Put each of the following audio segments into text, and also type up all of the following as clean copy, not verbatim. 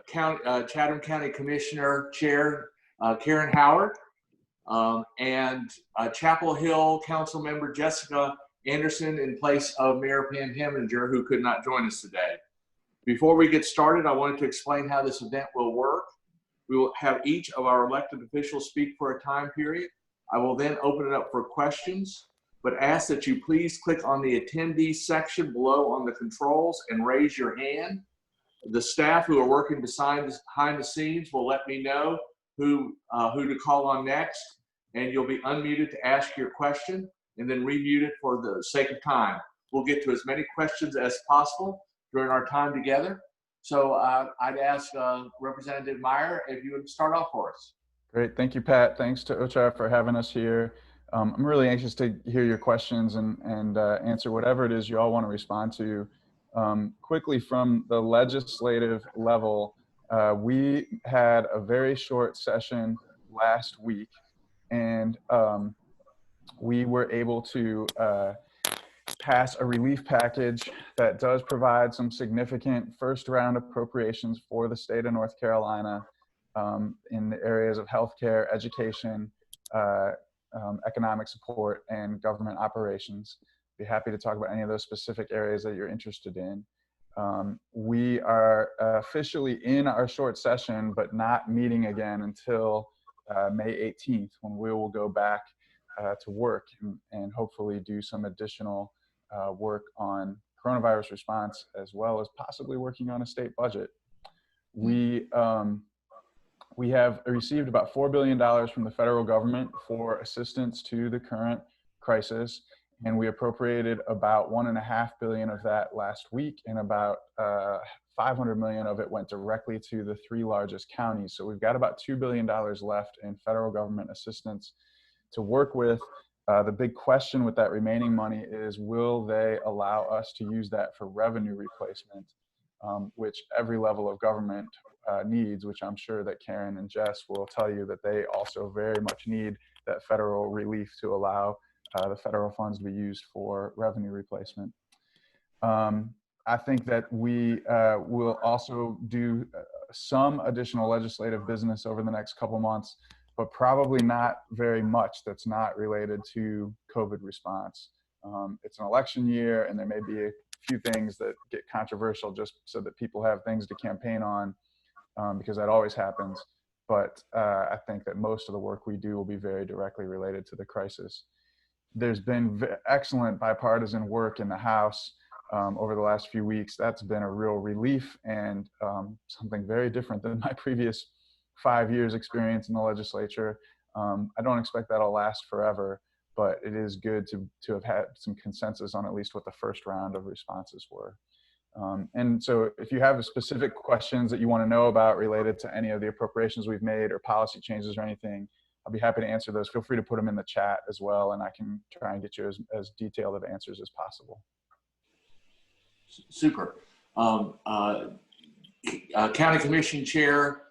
Chatham County Commissioner Chair Karen Howard, and Chapel Hill Council Member Jessica Anderson in place of Mayor Pam Heminger, who could not join us today. Before we get started, I wanted to explain how this event will work. We will have each of our elected officials speak for a time period. I will then open it up for questions, but ask that you please click on the attendees section below on the controls and raise your hand. The staff who are working behind the scenes will let me know who to call on next, and you'll be unmuted to ask your question and then remuted for the sake of time. We'll get to as many questions as possible during our time together. So I'd ask Representative Meyer if you would start off for us. Great, thank you, Pat. Thanks to OCHAR for having us here. I'm really anxious to hear your questions and answer whatever it is you all want to respond to. Quickly, from the legislative level, we had a very short session last week, and we were able to pass a relief package that does provide some significant first round appropriations for the state of North Carolina in the areas of healthcare, education, economic support, and government operations. Be happy to talk about any of those specific areas that you're interested in. We are officially in our short session, but not meeting again until May 18th, when we will go back to work and hopefully do some additional work on coronavirus response, as well as possibly working on a state budget. We have received about $4 billion from the federal government for assistance to the current crisis, and we appropriated about $1.5 billion of that last week, and about $500 million of it went directly to the 3 largest counties. So we've got about $2 billion left in federal government assistance to work with. The big question with that remaining money is, will they allow us to use that for revenue replacement, which every level of government needs, which I'm sure that Karen and Jess will tell you that they also very much need that federal relief to allow the federal funds to be used for revenue replacement. I think that we will also do some additional legislative business over the next couple months, but probably not very much that's not related to COVID response. It's an election year, and there may be a few things that get controversial just so that people have things to campaign on, because that always happens. But I think that most of the work we do will be very directly related to the crisis. There's been excellent bipartisan work in the House over the last few weeks. That's been a real relief, and something very different than my previous 5 years experience in the legislature. I don't expect that'll last forever, but it is good to have had some consensus on at least what the first round of responses were. And so if you have specific questions that you want to know about related to any of the appropriations we've made or policy changes or anything, I'll be happy to answer those. Feel free to put them in the chat as well, and I can try and get you as detailed of answers as possible. Super. County Commission Chair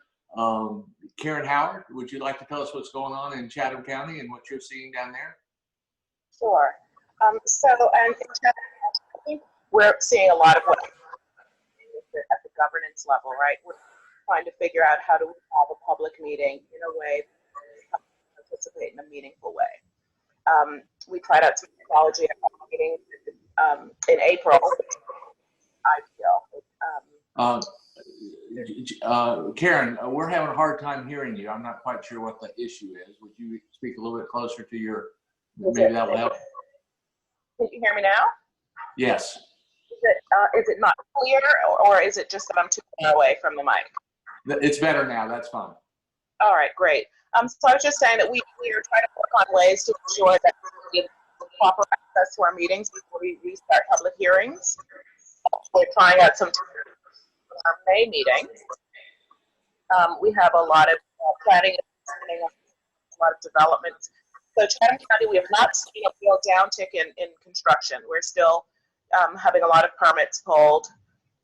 Karen Howard, would you like to tell us what's going on in Chatham County and what you're seeing down there? Sure. So in Chatham County, we're seeing a lot of what at the governance level, right? We're trying to figure out how do we have a public meeting in a way that participate in a meaningful way. We tried out some technology at our meeting in April. Karen, we're having a hard time hearing you. I'm not quite sure what the issue is. Would you speak a little bit closer to your, maybe that will help? Can you hear me now? Yes. Is it not clear, or is it just that I'm too far away from the mic? It's better now. That's fine. All right, great. So I was just saying that we are trying to work on ways to ensure that we have proper access to our meetings before we restart public hearings. We're trying out some our May meeting. We have a lot of planning, a lot of development. So Chatham County, we have not seen a real downtick in construction. We're still having a lot of permits pulled,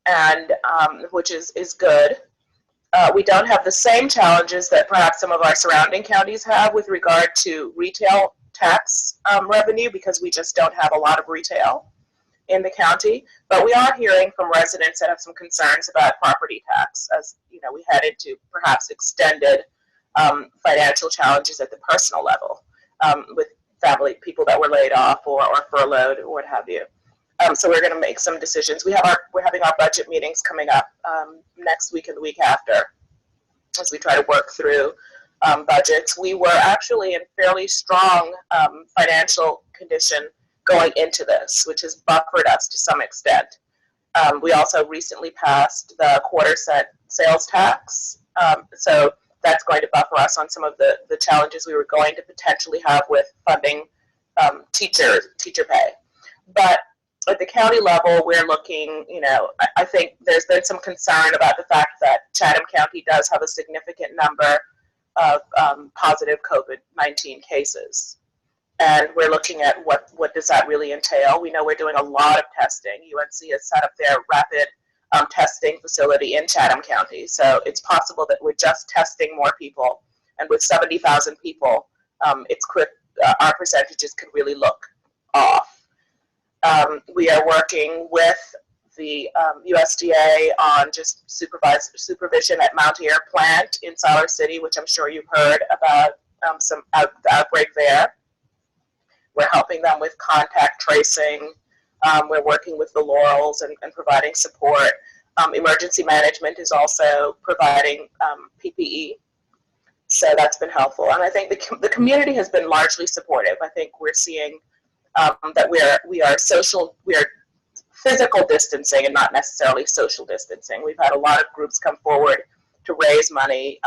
and which is good. We don't have the same challenges that perhaps some of our surrounding counties have with regard to retail tax revenue, because we just don't have a lot of retail in the county. But we are hearing from residents that have some concerns about property tax, as we head into perhaps extended financial challenges at the personal level with family, people that were laid off or furloughed or what have you. So we're going to make some decisions. We're having our budget meetings coming up next week and the week after as we try to work through budgets. We were actually in fairly strong financial condition going into this, which has buffered us to some extent. We also recently passed the quarter-cent sales tax, so that's going to buffer us on some of the challenges we were going to potentially have with funding teacher pay. But at the county level, we're looking, I think there's been some concern about the fact that Chatham County does have a significant number of positive COVID-19 cases. And we're looking at what does that really entail. We know we're doing a lot of testing. UNC has set up their rapid testing facility in Chatham County. So it's possible that we're just testing more people. And with 70,000 people, it's quick, our percentages could really look off. We are working with the USDA on just supervision at Mount Air plant in Siler City, which I'm sure you've heard about the outbreak there. We're helping them with contact tracing. We're working with the Laurels and providing support. Emergency management is also providing PPE. So that's been helpful. And I think the community has been largely supportive. I think we're seeing that we are physical distancing and not necessarily social distancing. We've had a lot of groups come forward to raise money,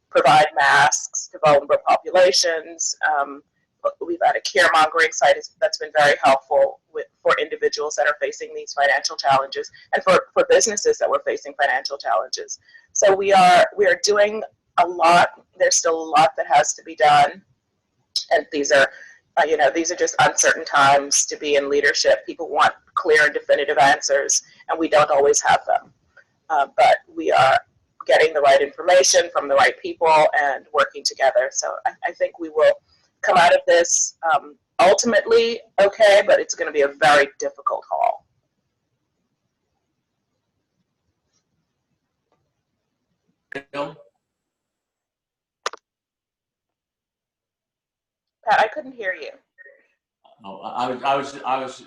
provide masks to vulnerable populations. We've had a caremongering site that's been very helpful for individuals that are facing these financial challenges and for businesses that were facing financial challenges. So we are doing a lot. There's still a lot that has to be done. And these are just uncertain times to be in leadership. People want clear and definitive answers, and we don't always have them. But we are getting the right information from the right people and working together. So I think we will come out of this ultimately okay, but it's going to be a very difficult haul. Bill? Pat, I couldn't hear you. Oh, I was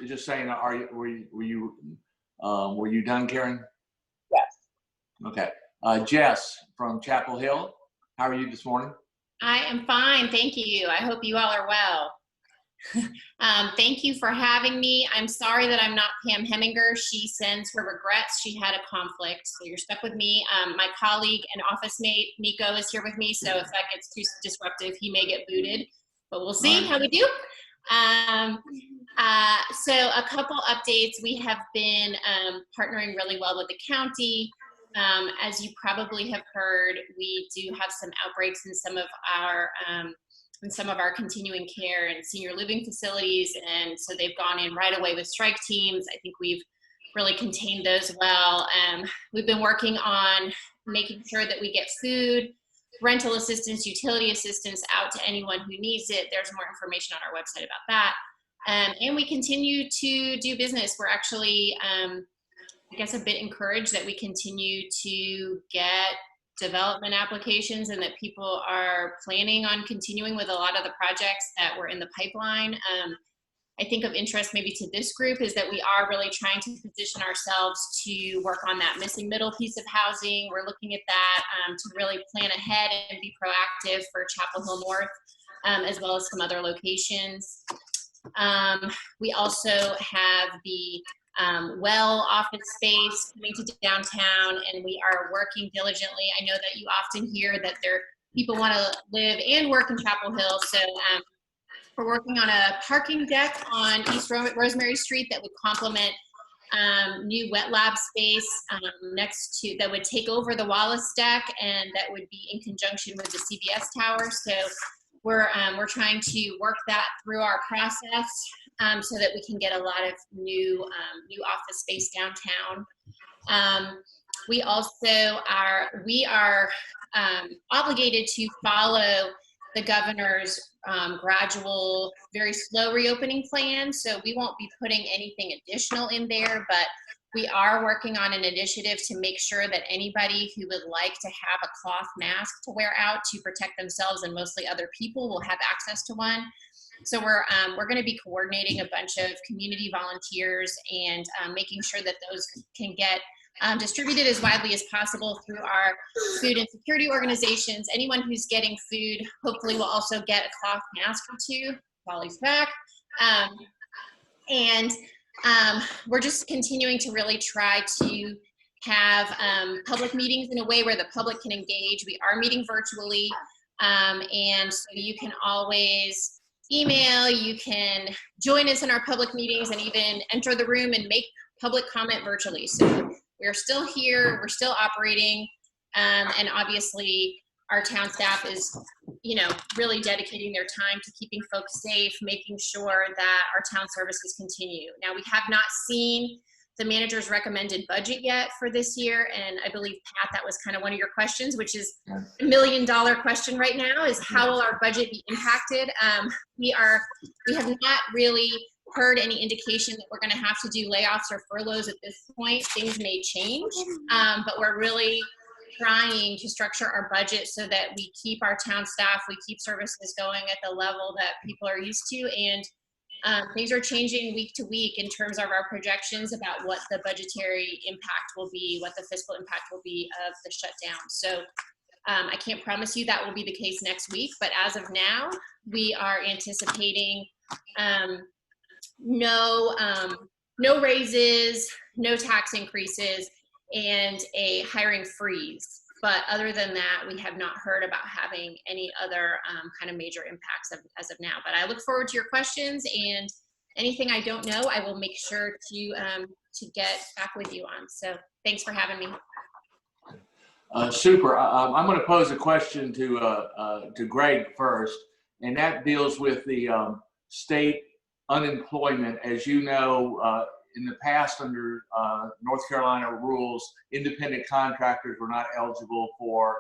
just saying, were you done, Karen? Yes. Okay. Jess from Chapel Hill, how are you this morning? I am fine, thank you. I hope you all are well. Thank you for having me. I'm sorry that I'm not Pam Heminger. She sends her regrets. She had a conflict, so you're stuck with me. My colleague and office mate, Nico, is here with me, so if that gets too disruptive, he may get booted, but we'll see how we do. So a couple updates. We have been partnering really well with the county. As you probably have heard, we do have some outbreaks in some of our continuing care and senior living facilities, and so they've gone in right away with strike teams. I think we've really contained those well. We've been working on making sure that we get food, rental assistance, utility assistance out to anyone who needs it. There's more information on our website about that. And we continue to do business. We're actually, I guess, a bit encouraged that we continue to get development applications and that people are planning on continuing with a lot of the projects that were in the pipeline. I think of interest maybe to this group is that we are really trying to position ourselves to work on that missing middle piece of housing. We're looking at that to really plan ahead and be proactive for Chapel Hill North, as well as some other locations. We also have the well office space coming to downtown, and we are working diligently. I know that you often hear that people want to live and work in Chapel Hill, so we're working on a parking deck on East Rosemary Street that would complement new wet lab space that would take over the Wallace deck, and that would be in conjunction with the CVS tower. So we're trying to work that through our process so that we can get a lot of new office space downtown. We also are obligated to follow the governor's gradual, very slow reopening plan. So we won't be putting anything additional in there, but We are working on an initiative to make sure that anybody who would like to have a cloth mask to wear out to protect themselves and mostly other people will have access to one. So we're going to be coordinating a bunch of community volunteers and making sure that those can get distributed as widely as possible through our food and security organizations. Anyone who's getting food hopefully will also get a cloth mask or two while he's back. We're just continuing to really try to have public meetings in a way where the public can engage. We are meeting virtually, and so you can always email, you can join us in our public meetings and even enter the room and make public comment virtually. So we're still here, we're still operating, and obviously our town staff is, really dedicating their time to keeping folks safe, making sure that our town services continue. Now, we have not seen the manager's recommended budget yet for this year, and I believe, Pat, that was kind of one of your questions, which is a $1 million question right now, is how will our budget be impacted? We have not really heard any indication that we're going to have to do layoffs or furloughs at this point. Things may change, but we're really trying to structure our budget so that we keep our town staff, we keep services going at the level that people are used to, and things are changing week to week in terms of our projections about what the budgetary impact will be, what the fiscal impact will be of the shutdown. So I can't promise you that will be the case next week, but as of now, we are anticipating no raises, no tax increases, and a hiring freeze. But other than that, we have not heard about having any other kind of major impacts as of now. But I look forward to your questions, and anything I don't know, I will make sure to get back with you on. So thanks for having me. Super. I'm going to pose a question to Greg first, and that deals with the state unemployment. As you know, in the past, under North Carolina rules, independent contractors were not eligible for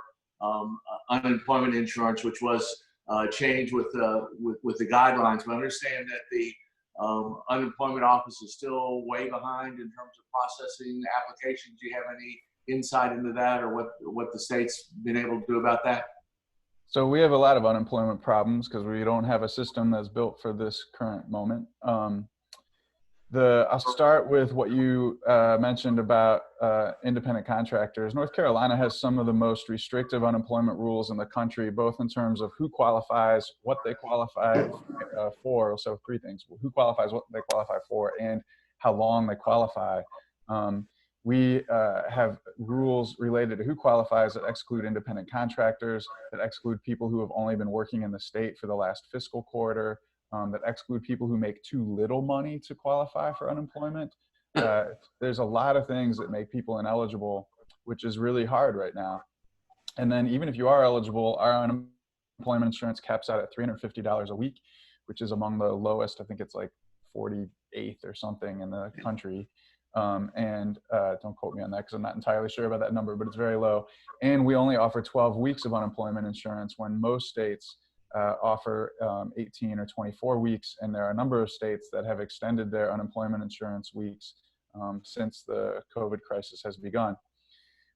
unemployment insurance, which was changed with the guidelines. But I understand that the unemployment office is still way behind in terms of processing applications. Do you have any insight into that, or what the state's been able to do about that? So we have a lot of unemployment problems because we don't have a system that's built for this current moment. I'll start with what you mentioned about independent contractors. North Carolina has some of the most restrictive unemployment rules in the country, both in terms of who qualifies, what they qualify for. So three things: who qualifies, what they qualify for, and how long they qualify. We have rules related to who qualifies that exclude independent contractors, that exclude people who have only been working in the state for the last fiscal quarter, that exclude people who make too little money to qualify for unemployment. There's a lot of things that make people ineligible, which is really hard right now. And then even if you are eligible, our unemployment insurance caps out at $350 a week, which is among the lowest. I think it's like 48th or something in the country. Don't quote me on that because I'm not entirely sure about that number, but it's very low. And we only offer 12 weeks of unemployment insurance when most states offer 18 or 24 weeks. And there are a number of states that have extended their unemployment insurance weeks since the COVID crisis has begun.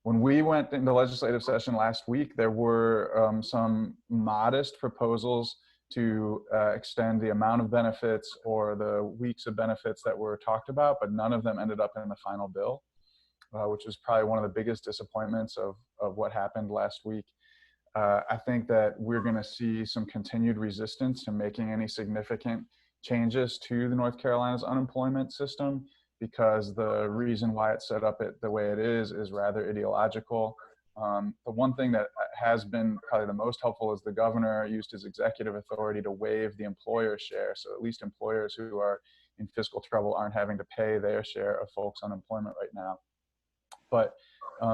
When we went into legislative session last week, there were some modest proposals to extend the amount of benefits or the weeks of benefits that were talked about, but none of them ended up in the final bill, which was probably one of the biggest disappointments of what happened last week. I think that we're going to see some continued resistance to making any significant changes to the North Carolina's unemployment system, because the reason why it's set up the way it is rather ideological. The one thing that has been probably the most helpful is the governor used his executive authority to waive the employer share. So at least employers who are in fiscal trouble aren't having to pay their share of folks' unemployment right now. But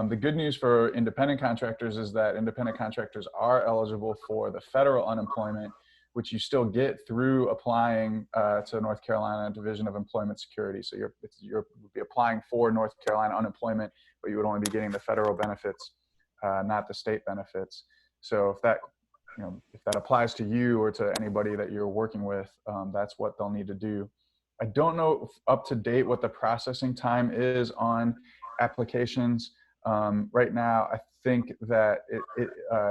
the good news for independent contractors is that independent contractors are eligible for the federal unemployment, which you still get through applying to North Carolina Division of Employment Security. So you'll be applying for North Carolina unemployment, but you would only be getting the federal benefits, not the state benefits. So if that applies to you or to anybody that you're working with, that's what they'll need to do. I don't know up to date what the processing time is on applications. Right now, I think that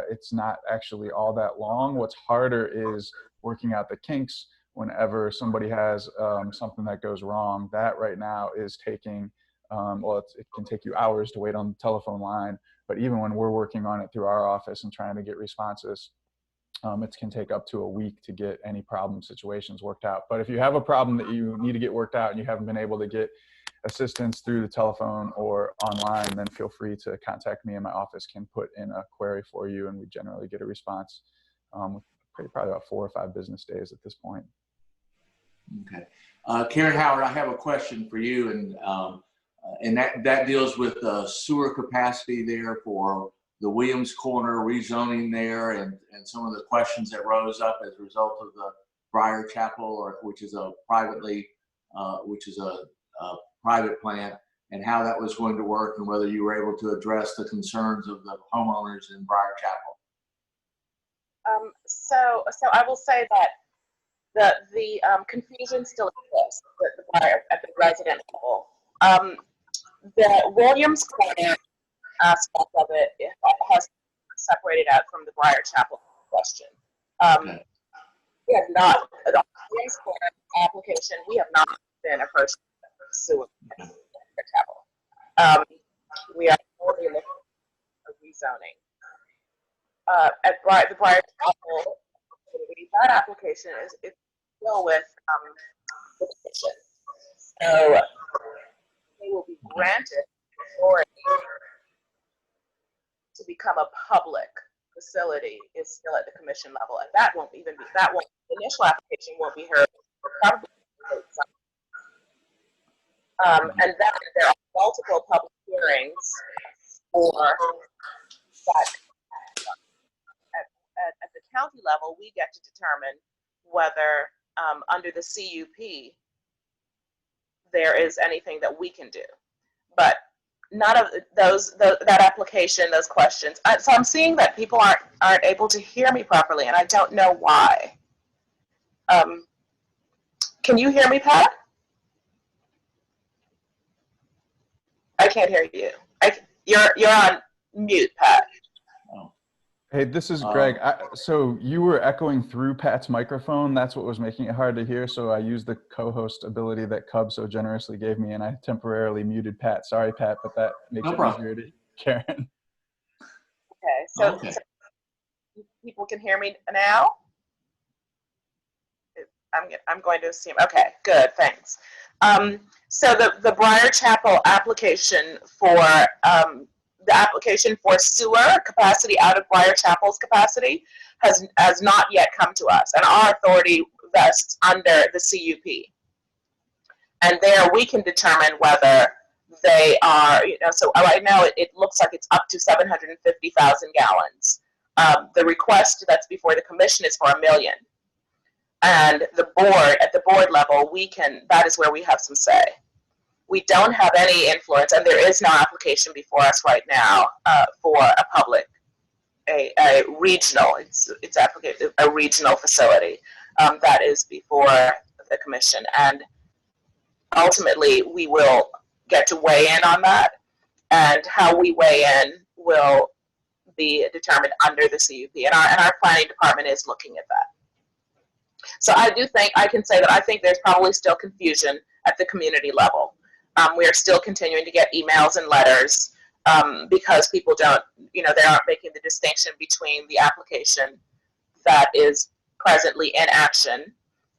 it's not actually all that long. What's harder is working out the kinks whenever somebody has something that goes wrong. That right now is taking, well, it can take you hours to wait on the telephone line, but even when we're working on it through our office and trying to get responses, it can take up to a week to get any problem situations worked out. But if you have a problem that you need to get worked out and you haven't been able to get assistance through the telephone or online, then feel free to contact me, and my office can put in a query for you, and we generally get a response probably about 4 or 5 business days at this point. Okay. Karen Howard, I have a question for you, and that deals with the sewer capacity there for the Williams Corner rezoning there, and some of the questions that rose up as a result of the Briar Chapel, which is a private plant, and how that was going to work, and whether you were able to address the concerns of the homeowners in Briar Chapel. So I will say that the confusion still exists at the resident level. The Williams Corner aspect of it has separated out from the Briar Chapel question. Okay. We have not, the Williams Corner application, we have not been approached sewer Chapel. We are already looking for rezoning. At the Briar Chapel, that application is still with the petition. So they will be granted authority to become a public facility is still at the commission level, and that won't even be, the initial application won't be heard for probably and then there are multiple public hearings for that. At the county level, we get to determine whether under the CUP there is anything that we can do. But none of that application, those questions. So I'm seeing that people aren't able to hear me properly, and I don't know why. Can you hear me, Pat? I can't hear you. You're on mute, Pat. Hey, this is Greg. So you were echoing through Pat's microphone. That's what was making it hard to hear. So I used the co-host ability that Cub so generously gave me, and I temporarily muted Pat. Sorry, Pat, but that makes it easier to Karen. Okay, so people can hear me now? I'm going to assume. Okay, good, thanks. So the Briar Chapel application for the application for sewer capacity out of Briar Chapel's capacity has not yet come to us, and our authority vests under the CUP. And there we can determine whether they are, so right now it looks like it's up to 750,000 gallons. The request that's before the commission is for 1 million. And at the board level, that is where we have some say. We don't have any influence, and there is no application before us right now for a regional, it's a regional facility that is before the commission. And ultimately, we will get to weigh in on that, and how we weigh in will be determined under the CUP, and our planning department is looking at that. So I can say that I think there's probably still confusion at the community level. We are still continuing to get emails and letters because people they aren't making the distinction between the application that is presently in action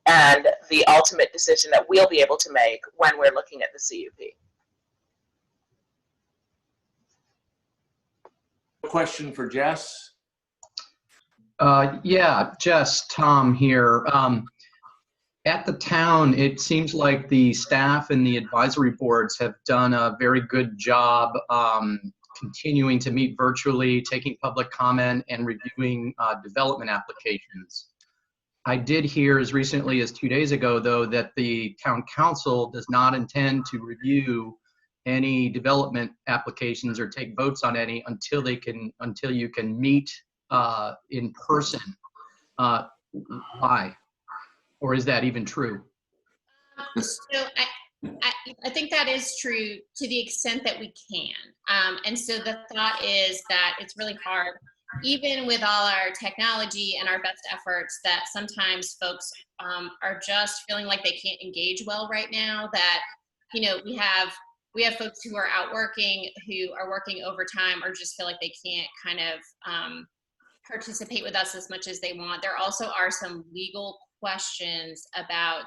and the ultimate decision that we'll be able to make when we're looking at the CUP. Question for Jess? Yeah, Jess, Tom here. At the town, it seems like the staff and the advisory boards have done a very good job continuing to meet virtually, taking public comment, and reviewing development applications. I did hear as recently as 2 days ago, though, that the town council does not intend to review any development applications or take votes on any until you can meet in person. Why? Or is that even true? So I think that is true to the extent that we can. And so the thought is that it's really hard, even with all our technology and our best efforts, that sometimes folks are just feeling like they can't engage well right now. That, you know, we have folks who are out working, who are working overtime, or just feel like they can't kind of participate with us as much as they want. There also are some legal questions about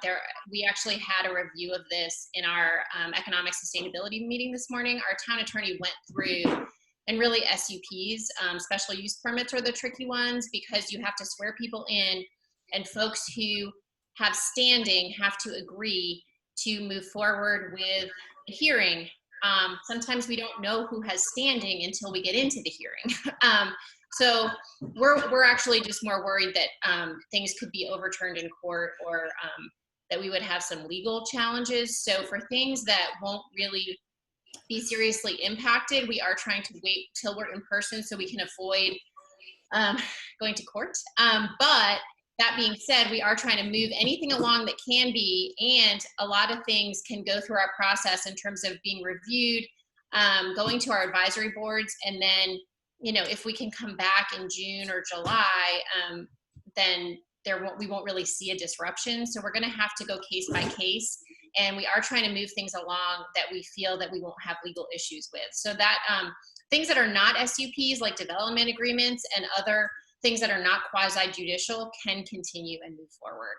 we actually had a review of this in our economic sustainability meeting this morning. Our town attorney went through, and really SUPs, special use permits are the tricky ones, because you have to swear people in, and folks who have standing have to agree to move forward with the hearing. Sometimes we don't know who has standing until we get into the hearing. So we're actually just more worried that things could be overturned in court, or that we would have some legal challenges. So for things that won't really be seriously impacted, we are trying to wait till we're in person so we can avoid going to court. But that being said, we are trying to move anything along that can be, and a lot of things can go through our process in terms of being reviewed, going to our advisory boards, and then, you know, if we can come back in June or July, then we won't really see a disruption. So we're going to have to go case by case, and we are trying to move things along that we feel that we won't have legal issues with. So that things that are not SUPs, like development agreements and other things that are not quasi-judicial, can continue and move forward.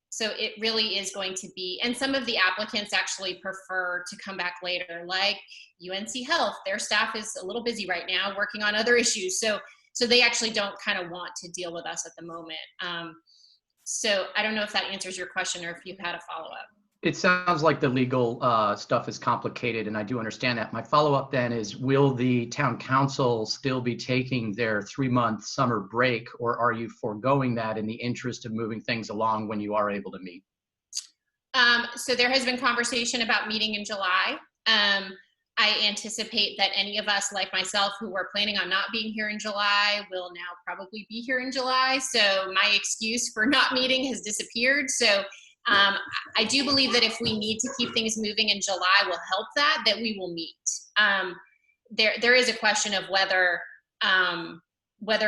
So it really is going to be, and some of the applicants actually prefer to come back later, like UNC Health. Their staff is a little busy right now working on other issues. So they actually don't kind of want to deal with us at the moment. So I don't know if that answers your question, or if you had a follow-up. It sounds like the legal stuff is complicated, and I do understand that. My follow-up then is, will the town council still be taking their 3-month summer break, or are you foregoing that in the interest of moving things along when you are able to meet? So there has been conversation about meeting in July. I anticipate that any of us, like myself, who were planning on not being here in July, will now probably be here in July. So my excuse for not meeting has disappeared. So I do believe that if we need to keep things moving in July will help that we will meet. There is a question of whether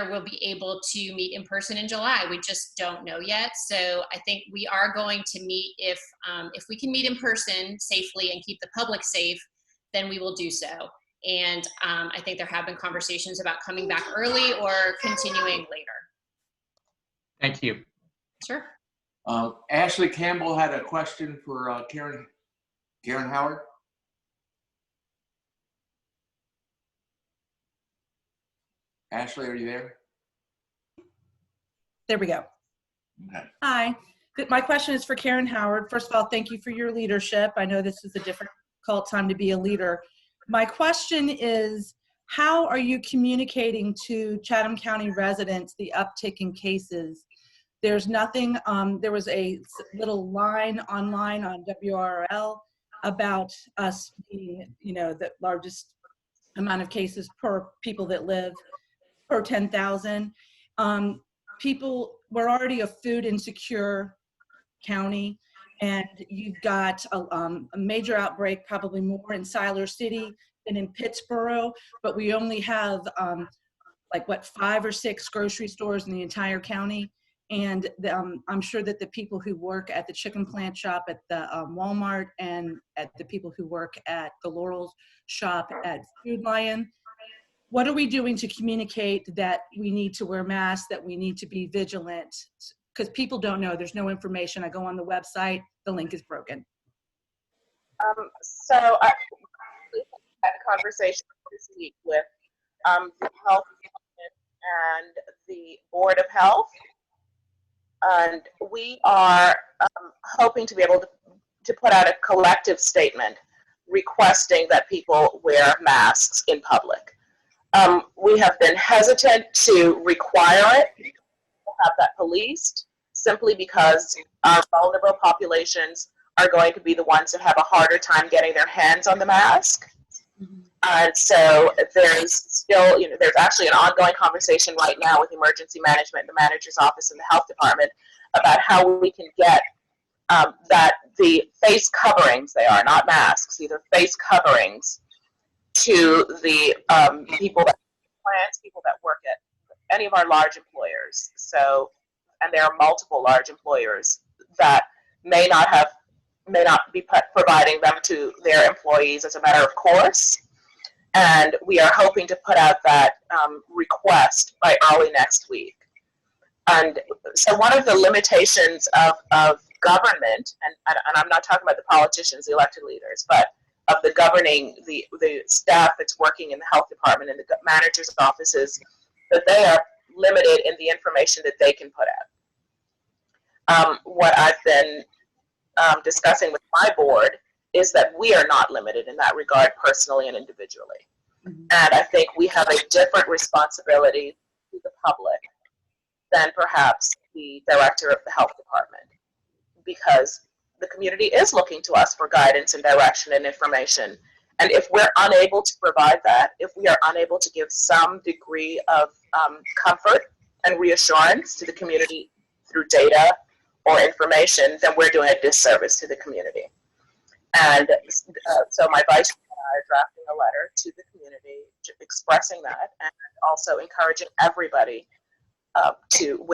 we'll be able to meet in person in July. We just don't know yet. So I think we are going to meet if we can meet in person safely and keep the public safe, then we will do so. And I think there have been conversations about coming back early or continuing later. Thank you. Sure. Ashley Campbell had a question for Karen Howard. Ashley, are you there? There we go. Okay. Hi. My question is for Karen Howard. First of all, thank you for your leadership. I know this is a difficult time to be a leader. My question is, how are you communicating to Chatham County residents the uptick in cases? There's nothing, there was a little line online on WRL about us being, the largest amount of cases per people that live per 10,000. We're already a food insecure county, and you've got a major outbreak, probably more in Siler City than in Pittsburgh, but we only have 5 or 6 grocery stores in the entire county. And I'm sure that the people who work at the chicken plant shop at the Walmart, and at the people who work at the Laurel shop at Food Lion, what are we doing to communicate that we need to wear masks, that we need to be vigilant? Because people don't know. There's no information. I go on the website, the link is broken. So I had a conversation this week with the health department and the Board of Health. And we are hoping to be able to put out a collective statement requesting that people wear masks in public. We have been hesitant to require it, have that policed, simply because our vulnerable populations are going to be the ones that have a harder time getting their hands on the mask. And so there's still, there's actually an ongoing conversation right now with emergency management, the manager's office, and the health department about how we can get that the face coverings, they are not masks, these are face coverings to the people that plants, people that work at any of our large employers. So, and there are multiple large employers that may not be providing them to their employees as a matter of course. And we are hoping to put out that request by early next week. And so one of the limitations of government, and I'm not talking about the politicians, the elected leaders, but of the governing, the staff that's working in the health department and the manager's offices, that they are limited in the information that they can put out. What I've been discussing with my board is that we are not limited in that regard personally and individually. And I think we have a different responsibility to the public than perhaps the director of the health department, because the community is looking to us for guidance and direction and information. And if we're unable to provide that, if we are unable to give some degree of comfort and reassurance to the community through data or information, then we're doing a disservice to the community. And so my vice chair and I are drafting a letter to the community expressing that, and also encouraging everybody to,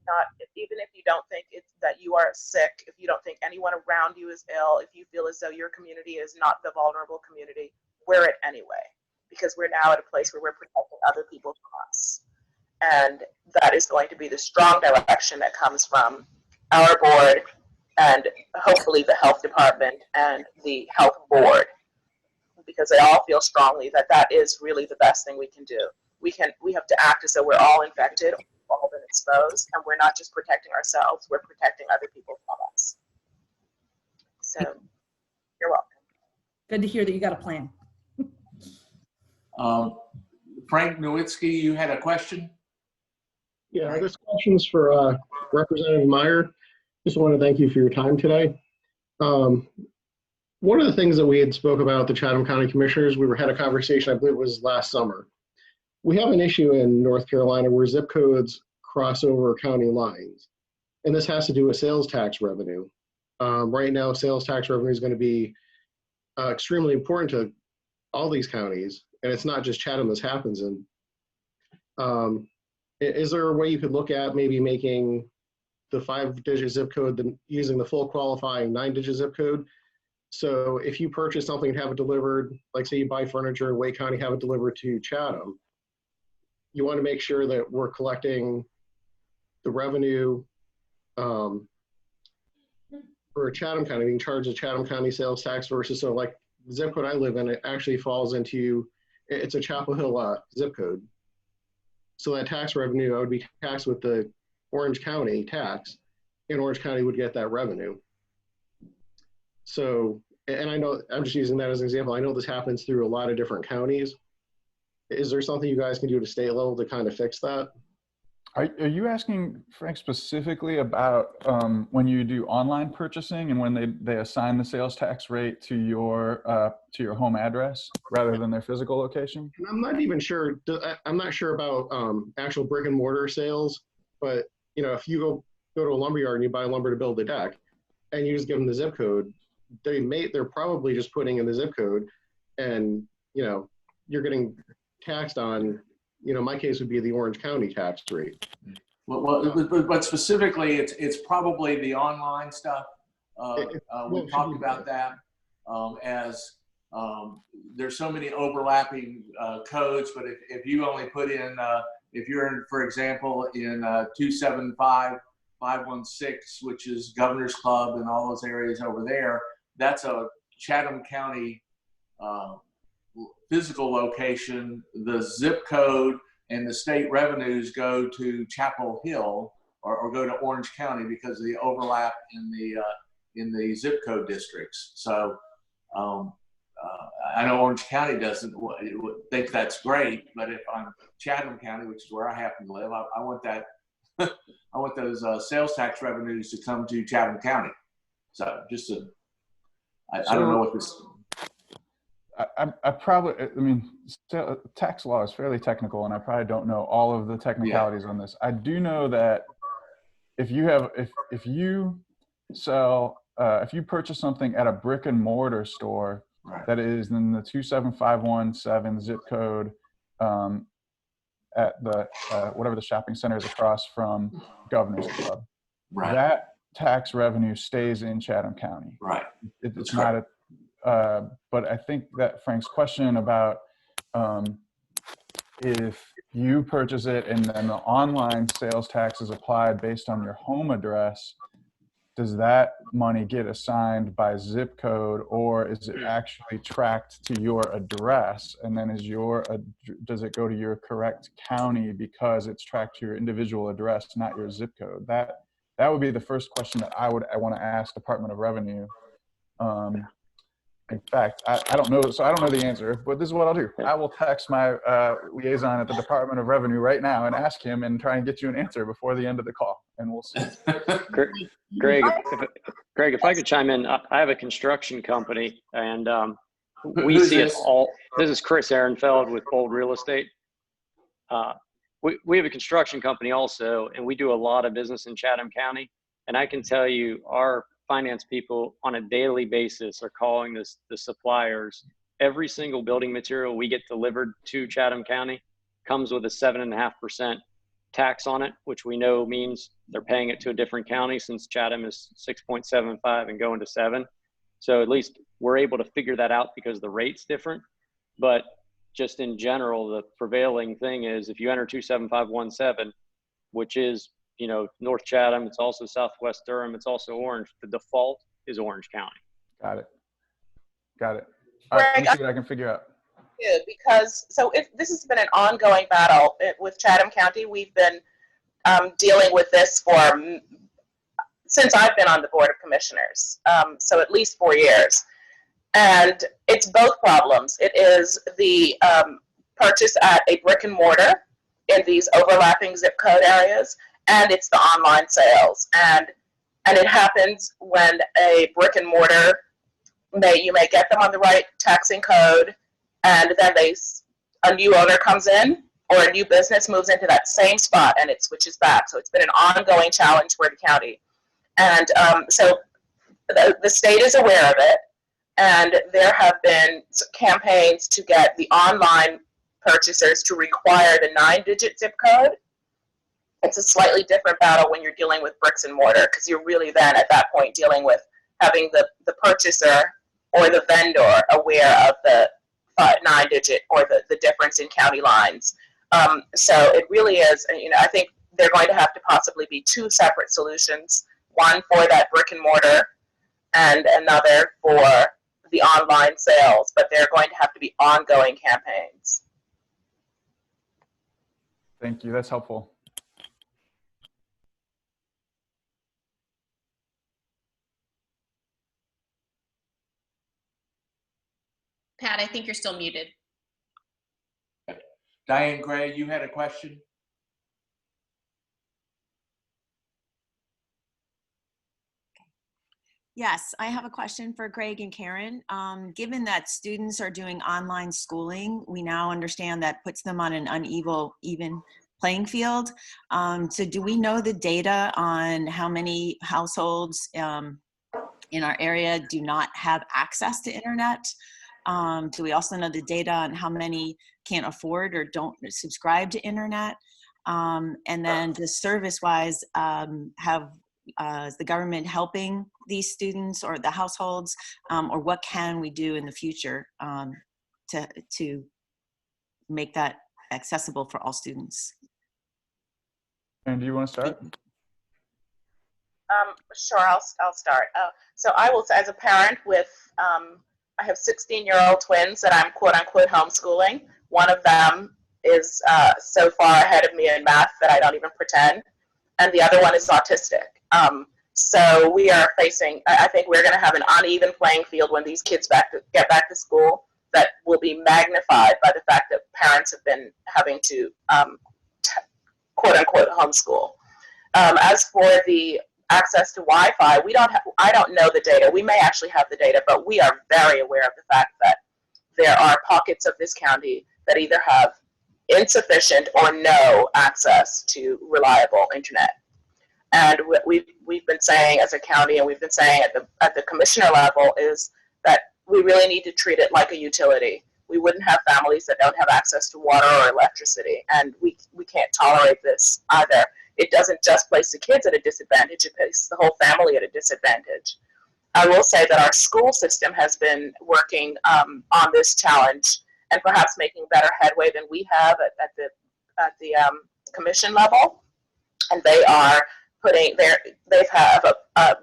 not, even if you don't think that you are sick, if you don't think anyone around you is ill, if you feel as though your community is not the vulnerable community, wear it anyway, because we're now at a place where we're protecting other people from us. And that is going to be the strong direction that comes from our board and hopefully the health department and the health board, because they all feel strongly that that is really the best thing we can do. We have to act as though we're all infected, all been exposed, and we're not just protecting ourselves, we're protecting other people from us. So, you're welcome. Good to hear that you got a plan. Frank Nowitzki, you had a question? Yeah, this question's for Representative Meyer. Just want to thank you for your time today. One of the things that we had spoke about the Chatham County Commissioners, we had a conversation, I believe it was last summer. We have an issue in North Carolina where zip codes cross over county lines. And this has to do with sales tax revenue. Right now, sales tax revenue is going to be extremely important to all these counties. And it's not just Chatham this happens in. Is there a way you could look at maybe making the 5-digit zip code, using the full qualifying 9-digit zip code? So if you purchase something and have it delivered, like say you buy furniture in Wake County, have it delivered to Chatham, you want to make sure that we're collecting the revenue for Chatham County, being charged a Chatham County sales tax versus, so like the zip code I live in, it actually falls into, it's a Chapel Hill zip code. So that tax revenue, I would be taxed with the Orange County tax, and Orange County would get that revenue. So, and I know, I'm just using that as an example. I know this happens through a lot of different counties. Is there something you guys can do at a state level to kind of fix that? Are you asking, Frank, specifically about when you do online purchasing and when they assign the sales tax rate to your home address rather than their physical location? And I'm not even sure. I'm not sure about actual brick and mortar sales, but you know, if you go to a lumberyard and you buy lumber to build a deck, and you just give them the zip code, they're probably just putting in the zip code, and you know, you're getting taxed on. You know, my case would be the Orange County tax rate. But specifically, it's probably the online stuff. We've talked about that as there's so many overlapping codes. But if you only put in, if you're in, for example, in 275-516, which is Governor's Club and all those areas over there, that's a Chatham County physical location. The zip code and the state revenues go to Chapel Hill or go to Orange County because of the overlap in the zip code districts. So I know Orange County doesn't think that's great, but if I'm Chatham County, which is where I happen to live, I want that. I want those sales tax revenues to come to Chatham County. So just I don't know what this. I mean, tax law is fairly technical, and I probably don't know all of the technicalities on this. I do know that if you sell, if you purchase something at a brick and mortar store Right. that is in the 27517 zip code, at the whatever the shopping center is across from Governor's Club, Right. that tax revenue stays in Chatham County. Right. It's not a, but I think that Frank's question about if you purchase it and then the online sales tax is applied based on your home address, does that money get assigned by zip code, or is it actually tracked to your address? And then does it go to your correct county because it's tracked to your individual address, not your zip code? That would be the first question that I want to ask Department of Revenue. In fact, I don't know, so I don't know the answer, but this is what I'll do. I will text my liaison at the Department of Revenue right now and ask him and try and get you an answer before the end of the call, and we'll see. Greg, if I could chime in, I have a construction company, and we see it all. This is Chris Ehrenfeld with Bold Real Estate. We have a construction company also, and we do a lot of business in Chatham County. And I can tell you, our finance people on a daily basis are calling the suppliers. Every single building material we get delivered to Chatham County comes with a 7.5% tax on it, which we know means they're paying it to a different county, since Chatham is 6.75 and going to 7. So at least we're able to figure that out because the rate's different. But just in general, the prevailing thing is if you enter 27517, which is, you know, North Chatham, it's also Southwest Durham, it's also Orange, the default is Orange County. Got it. All right, let me see what I can figure out. Because this has been an ongoing battle with Chatham County. We've been dealing with this since I've been on the Board of Commissioners, so at least 4 years. And it's both problems. It is the purchase at a brick and mortar in these overlapping zip code areas, and it's the online sales. And it happens when a brick and mortar, you may get them on the right taxing code, and then a new owner comes in, or a new business moves into that same spot, and it switches back. So it's been an ongoing challenge for the county. And so the state is aware of it, and there have been campaigns to get the online purchasers to require the 9-digit zip code. It's a slightly different battle when you're dealing with bricks and mortar, because you're really then at that point dealing with having the purchaser or the vendor aware of the 9-digit or the difference in county lines. So it really is, you know, I think they're going to have to possibly be 2 separate solutions, one for that brick and mortar and another for the online sales, but they're going to have to be ongoing campaigns. Thank you, that's helpful. Pat, I think you're still muted. Diane Gray, you had a question? Yes, I have a question for Greg and Karen. Given that students are doing online schooling, we now understand that puts them on an uneven playing field. So do we know the data on how many households in our area do not have access to internet? Do we also know the data on how many can't afford or don't subscribe to internet? And then the service-wise, is the government helping these students or the households, or what can we do in the future to make that accessible for all students? And do you want to start? Sure, I'll start. So I will, as a parent with, I have 16-year-old twins that I'm quote unquote homeschooling. One of them is so far ahead of me in math that I don't even pretend. And the other one is autistic. So we are facing, I think we're going to have an uneven playing field when these kids get back to school, that will be magnified by the fact that parents have been having to quote unquote homeschool. As for the access to Wi-Fi, I don't know the data. We may actually have the data, but we are very aware of the fact that there are pockets of this county that either have insufficient or no access to reliable internet. And what we've been saying as a county, and we've been saying at the commissioner level, is that we really need to treat it like a utility. We wouldn't have families that don't have access to water or electricity, and we can't tolerate this either. It doesn't just place the kids at a disadvantage, it places the whole family at a disadvantage. I will say that our school system has been working on this challenge and perhaps making better headway than we have at the commission level. And they are they have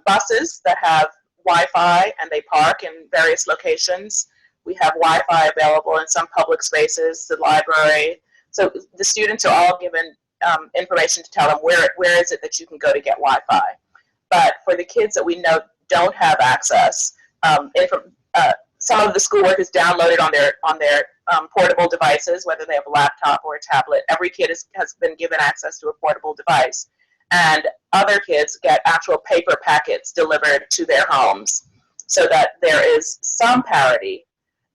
buses that have Wi-Fi, and they park in various locations. We have Wi-Fi available in some public spaces, the library. So the students are all given information to tell them where is it that you can go to get Wi-Fi. But for the kids that we know don't have access, some of the schoolwork is downloaded on their portable devices, whether they have a laptop or a tablet. Every kid has been given access to a portable device. And other kids get actual paper packets delivered to their homes, so that there is some parity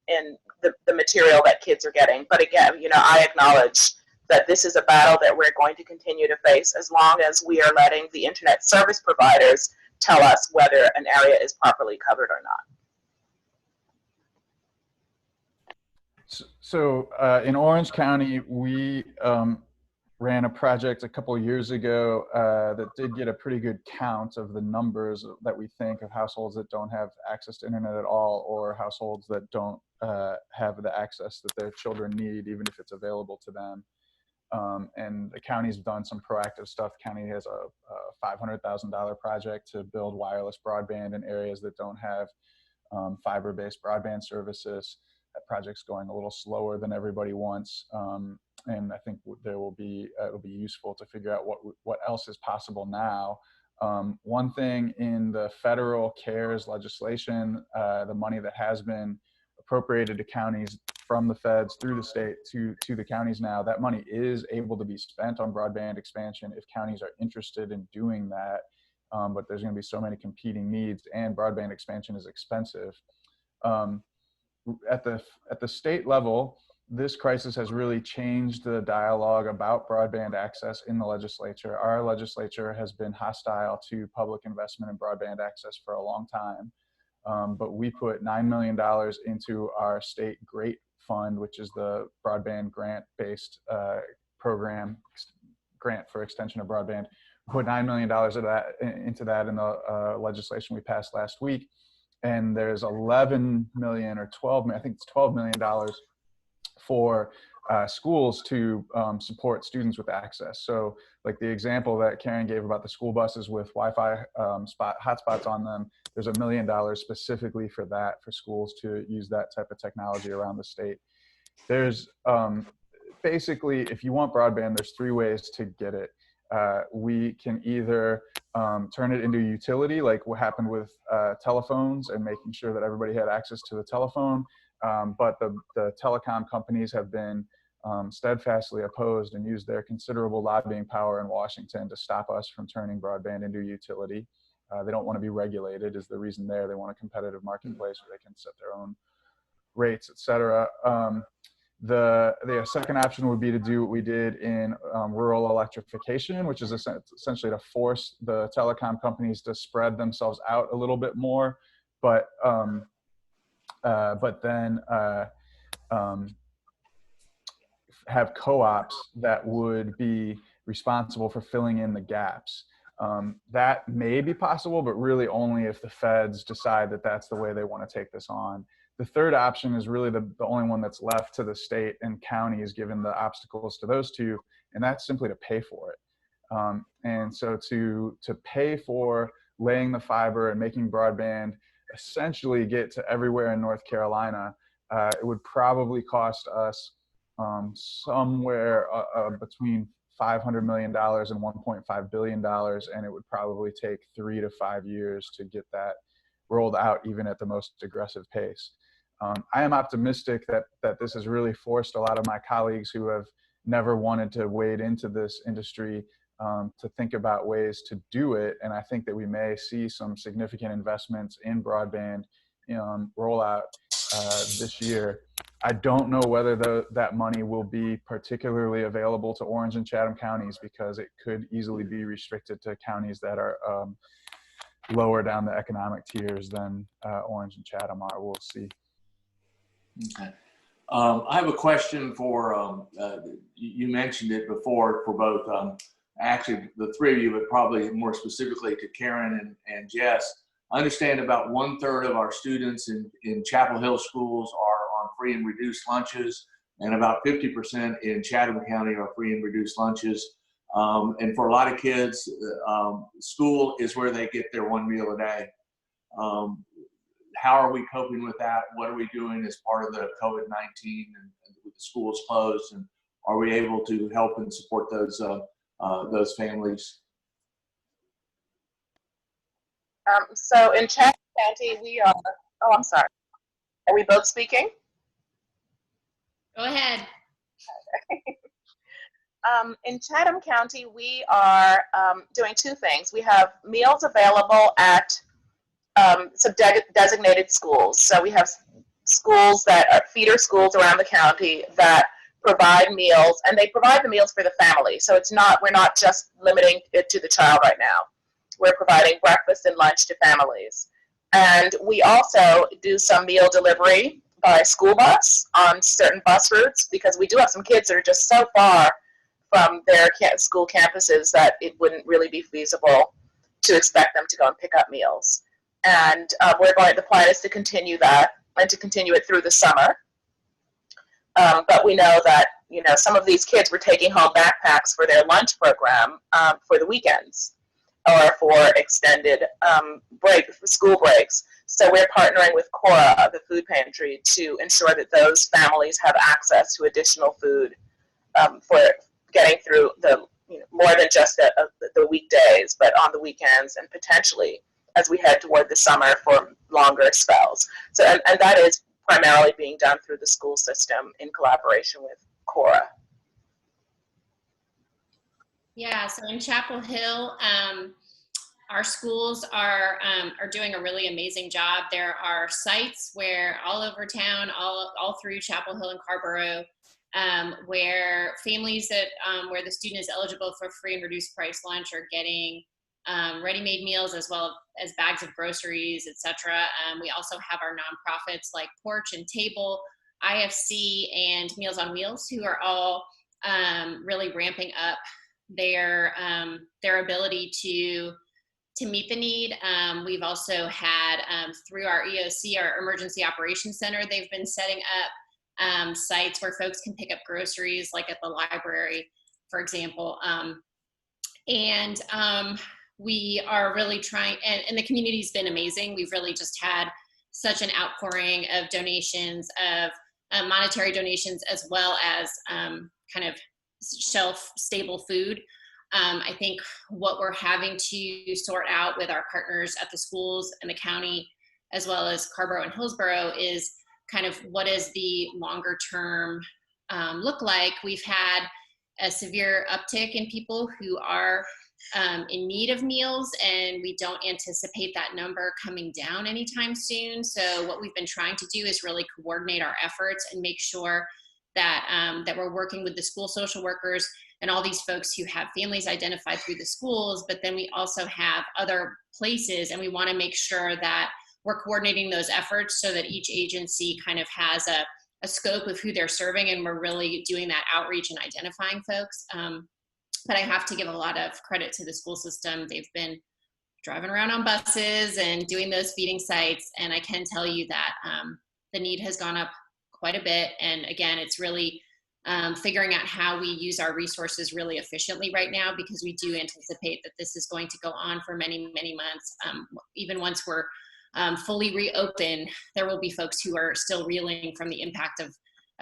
in the material that kids are getting. But again, I acknowledge that this is a battle that we're going to continue to face as long as we are letting the internet service providers tell us whether an area is properly covered or not. So in Orange County, we ran a project a couple of years ago that did get a pretty good count of the numbers that we think of households that don't have access to internet at all, or households that don't have the access that their children need, even if it's available to them. And the county's done some proactive stuff. The county has a $500,000 project to build wireless broadband in areas that don't have fiber-based broadband services. That project's going a little slower than everybody wants. And I think it'll be useful to figure out what else is possible now. One thing in the federal CARES legislation, the money that has been appropriated to counties from the feds through the state to the counties now, that money is able to be spent on broadband expansion if counties are interested in doing that. But there's going to be so many competing needs, and broadband expansion is expensive. At the state level, this crisis has really changed the dialogue about broadband access in the legislature. Our legislature has been hostile to public investment in broadband access for a long time. But we put $9 million into our state GREAT fund, which is the broadband grant-based program, grant for extension of broadband. We put $9 million into that in the legislation we passed last week. And there's 11 million or 12 million, I think it's $12 million for schools to support students with access. So like the example that Karen gave about the school buses with Wi-Fi hotspots on them, there's $1 million specifically for that, for schools to use that type of technology around the state. There's basically, if you want broadband, there's 3 ways to get it. We can either turn it into a utility, like what happened with telephones and making sure that everybody had access to the telephone. But the telecom companies have been steadfastly opposed and used their considerable lobbying power in Washington to stop us from turning broadband into a utility. They don't want to be regulated is the reason there. They want a competitive marketplace where they can set their own rates, et cetera. The second option would be to do what we did in rural electrification, which is essentially to force the telecom companies to spread themselves out a little bit more, but then have co-ops that would be responsible for filling in the gaps. That may be possible, but really only if the feds decide that that's the way they want to take this on. The third option is really the only one that's left to the state and counties, given the obstacles to those two, and that's simply to pay for it. And so to pay for laying the fiber and making broadband essentially get to everywhere in North Carolina, it would probably cost us somewhere between $500 million and $1.5 billion, and it would probably take 3 to 5 years to get that rolled out, even at the most aggressive pace. I am optimistic that this has really forced a lot of my colleagues who have never wanted to wade into this industry to think about ways to do it. And I think that we may see some significant investments in broadband rollout this year. I don't know whether that money will be particularly available to Orange and Chatham counties, because it could easily be restricted to counties that are lower down the economic tiers than Orange and Chatham are. We'll see. Okay. I have a question for, you mentioned it before for both, actually the three of you, but probably more specifically to Karen and Jess. I understand about 1/3 of our students in Chapel Hill schools are on free and reduced lunches, and about 50% in Chatham County are free and reduced lunches. And for a lot of kids, school is where they get their one meal a day. How are we coping with that? What are we doing as part of the COVID-19 and with the schools closed? And are we able to help and support those families? So in Chatham County, we are, oh, I'm sorry. Are we both speaking? Go ahead. In Chatham County, we are doing two things. We have meals available at some designated schools. So we have schools that are feeder schools around the county that provide meals, and they provide the meals for the family. So it's not, we're not just limiting it to the child right now. We're providing breakfast and lunch to families. And we also do some meal delivery by school bus on certain bus routes, because we do have some kids that are just so far from their school campuses that it wouldn't really be feasible to expect them to go and pick up meals. And the plan is to continue that and to continue it through the summer. But we know that, you know, some of these kids were taking home backpacks for their lunch program for the weekends or for extended school breaks. So we're partnering with Cora, the food pantry, to ensure that those families have access to additional food for getting through the, you know, more than just the weekdays, but on the weekends and potentially as we head toward the summer for longer spells. So, and that is primarily being done through the school system in collaboration with Cora. Yeah, so in Chapel Hill, our schools are doing a really amazing job. There are sites where all over town, all through Chapel Hill and Carborough, where families that where the student is eligible for free and reduced price lunch are getting ready-made meals as well as bags of groceries, etc. We also have our nonprofits like Porch and Table, IFC, and Meals on Wheels, who are all really ramping up their ability to meet the need. We've also had through our EOC, our Emergency Operations Center, they've been setting up sites where folks can pick up groceries, like at the library, for example. We are really trying, and the community's been amazing. We've really just had such an outpouring of donations, of monetary donations, as well as kind of shelf-stable food. I think what we're having to sort out with our partners at the schools and the county, as well as Carborough and Hillsborough, is kind of what does the longer term look like. We've had a severe uptick in people who are in need of meals, and we don't anticipate that number coming down anytime soon. So what we've been trying to do is really coordinate our efforts and make sure that that we're working with the school social workers and all these folks who have families identified through the schools, but then we also have other places, and we want to make sure that we're coordinating those efforts so that each agency kind of has a scope of who they're serving, and we're really doing that outreach and identifying folks. But I have to give a lot of credit to the school system. They've been driving around on buses and doing those feeding sites, and I can tell you that the need has gone up quite a bit. And again, it's really figuring out how we use our resources really efficiently right now, because we do anticipate that this is going to go on for many, many months. Even once we're fully reopened, there will be folks who are still reeling from the impact of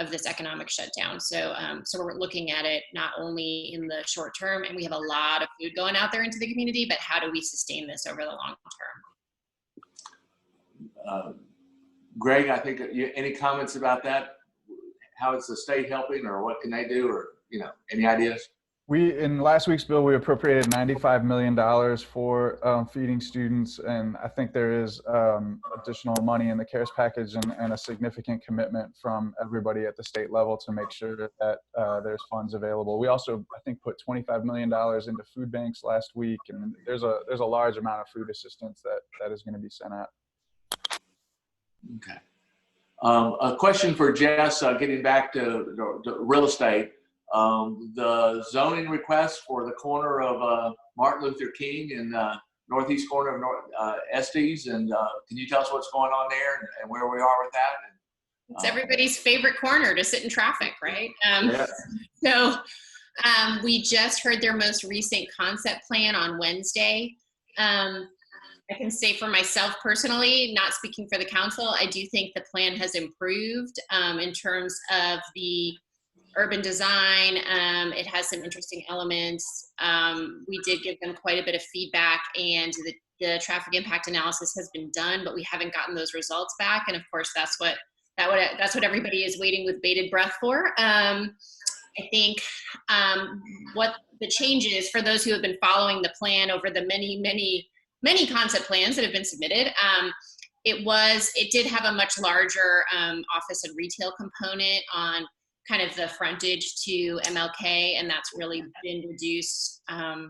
this economic shutdown. So we're looking at it not only in the short term, and we have a lot of food going out there into the community, but how do we sustain this over the long term? Greg, I think any comments about that? How is the state helping, or what can they do, or, you know, any ideas? In last week's bill, we appropriated $95 million for feeding students, and I think there is additional money in the CARES package and a significant commitment from everybody at the state level to make sure that there's funds available. We also, I think, put $25 million into food banks last week, and there's a large amount of food assistance that is going to be sent out. Okay. A question for Jess, getting back to real estate. The zoning request for the corner of Martin Luther King and northeast corner of Estes, and can you tell us what's going on there and where we are with that? It's everybody's favorite corner to sit in traffic, right? Yes. So we just heard their most recent concept plan on Wednesday. I can say for myself personally, not speaking for the council, I do think the plan has improved in terms of the urban design. It has some interesting elements. We did give them quite a bit of feedback, and the traffic impact analysis has been done, but we haven't gotten those results back. And of course, that's what everybody is waiting with bated breath for. I think what the changes for those who have been following the plan over the many concept plans that have been submitted, it did have a much larger office and retail component on kind of the frontage to MLK, and that's really been reduced, I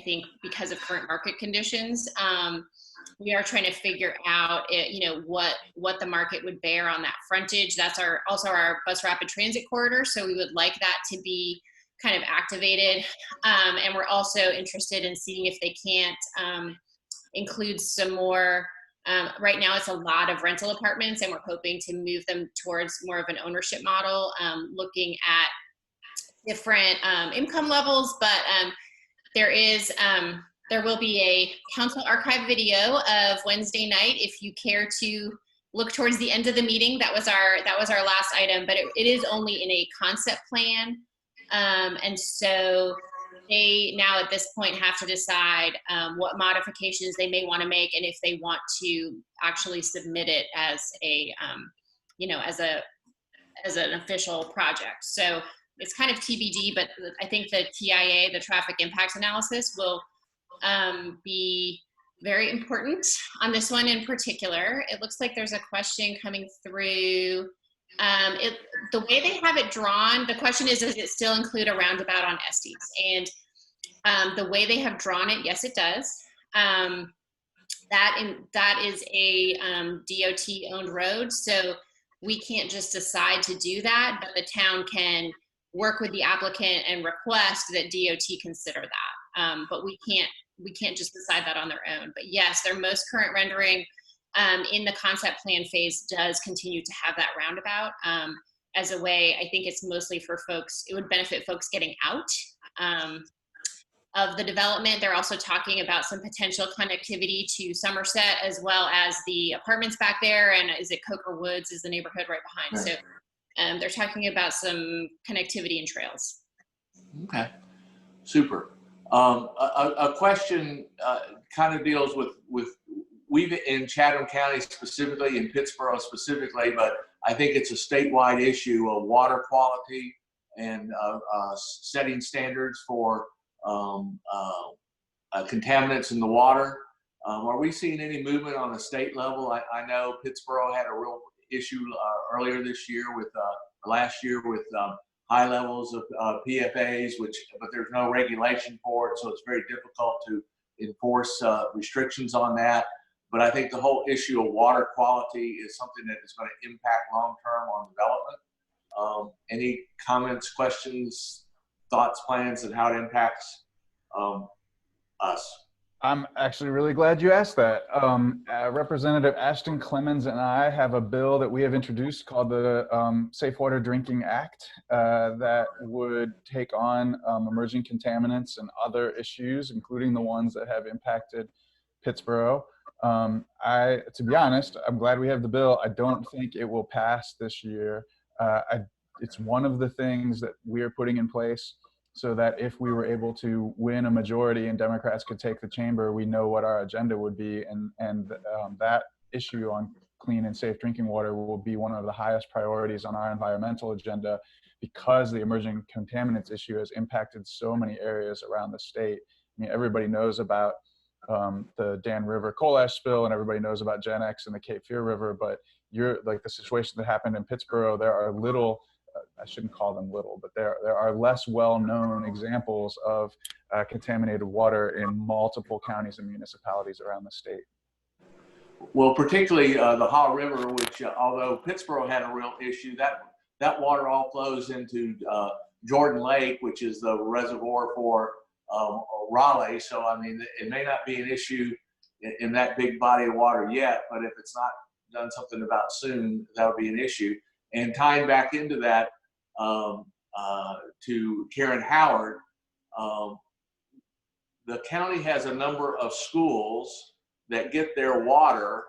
think, because of current market conditions. We are trying to figure out, what the market would bear on that frontage. That's also our bus rapid transit corridor, so we would like that to be kind of activated. And we're also interested in seeing if they can't include some more. Right now it's a lot of rental apartments, and we're hoping to move them towards more of an ownership model, looking at different income levels. But there will be a council archive video of Wednesday night if you care to look towards the end of the meeting. That was our last item, but it is only in a concept plan. And so they now at this point have to decide what modifications they may want to make, and if they want to actually submit it as as an official project. So it's kind of TBD, but I think the TIA, the traffic impacts analysis, will be very important on this one in particular. It looks like there's a question coming through. The way they have it drawn, the question is, does it still include a roundabout on Estes? And the way they have drawn it, yes, it does. That is a DOT-owned road, so we can't just decide to do that, but the town can work with the applicant and request that DOT consider that. But we can't just decide that on their own. But yes, their most current rendering in the concept plan phase does continue to have that roundabout as a way. I think it's mostly for folks, it would benefit folks getting out of the development. They're also talking about some potential connectivity to Somerset, as well as the apartments back there. And is it Coker Woods is the neighborhood right behind. Right. So they're talking about some connectivity and trails. Okay, super. A question kind of deals with we've in Chatham County specifically, in Pittsboro specifically, but I think it's a statewide issue of water quality and setting standards for contaminants in the water. Are we seeing any movement on the state level? I know Pittsboro had a real issue earlier this year with last year with high levels of PFAS, but there's no regulation for it, so it's very difficult to enforce restrictions on that. But I think the whole issue of water quality is something that is going to impact long-term on development. Any comments, questions, thoughts, plans, and how it impacts us? I'm actually really glad you asked that. Representative Ashton Clemens and I have a bill that we have introduced called the Safe Water Drinking Act that would take on emerging contaminants and other issues, including the ones that have impacted Pittsboro. To be honest, I'm glad we have the bill. I don't think it will pass this year. It's one of the things that we are putting in place so that if we were able to win a majority and Democrats could take the chamber, we know what our agenda would be. And that issue on clean and safe drinking water will be one of the highest priorities on our environmental agenda, because the emerging contaminants issue has impacted so many areas around the state. I mean, everybody knows about the Dan River coal ash spill, and everybody knows about Gen X and the Cape Fear River, but the situation that happened in Pittsburgh, there are little, I shouldn't call them little, but there are less well-known examples of contaminated water in multiple counties and municipalities around the state. Well, particularly the Haw River, which although Pittsburgh had a real issue, that water all flows into Jordan Lake, which is the reservoir for Raleigh. So, I mean, it may not be an issue in that big body of water yet, but if it's not done something about soon, that'll be an issue. And tying back into that to Karen Howard, the county has a number of schools that get their water